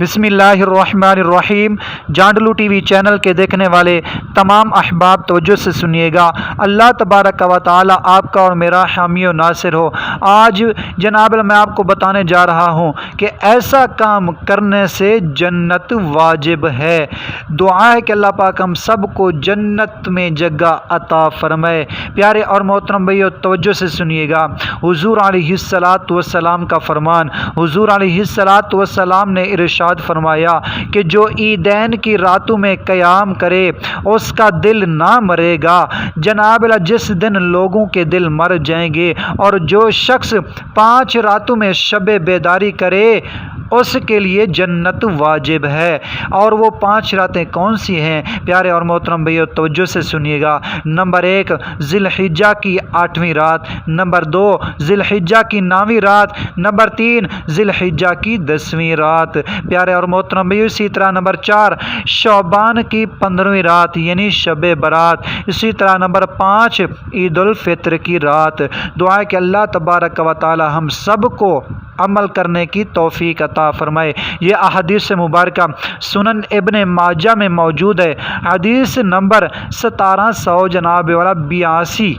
بسم اللہ الرحمن الرحیم۔ جانڈلو ٹی وی چینل کے دیکھنے والے تمام احباب توجہ سے سنیے گا۔ اللہ تبارک و تعالی آپ کا اور میرا حامی و ناصر ہو۔ آج جناب میں آپ کو بتانے جا رہا ہوں کہ ایسا کام کرنے سے جنت واجب ہے۔ دعا ہے کہ اللہ پاک ہم سب کو جنت میں جگہ عطا فرمائے۔ پیارے اور محترم بھائیو توجہ سے سنیے گا۔ حضور علیہ السلام کا فرمان، حضور علیہ السلام نے ارشاد فرمایا کہ جو عیدین کی راتوں میں قیام کرے اس کا دل نہ مرے گا۔ جناب جس دن لوگوں کے دل مر جائیں گے، اور جو شخص 5 راتوں میں شب بیداری کرے اس کے لیے جنت واجب ہے۔ اور وہ 5 راتیں کون سی ہیں؟ پیارے اور محترم بھائیو توجہ سے سنیے گا۔ نمبر 1 ذی الحجہ کی 8ویں رات، نمبر 2 ذی الحجہ کی 9ویں رات، نمبر 3 ذی الحجہ کی 10ویں رات۔ پیارے اور محترم بھائیو اسی طرح نمبر 4 شعبان کی 15ویں رات یعنی شب برات، اسی طرح نمبر 5 عید الفطر کی رات۔ دعا ہے کہ اللہ تبارک و تعالی ہم سب کو عمل کرنے کی توفیق عطا فرمائے۔ یہ احادیث مبارکہ سنن ابن ماجہ میں موجود ہے، حدیث نمبر 1782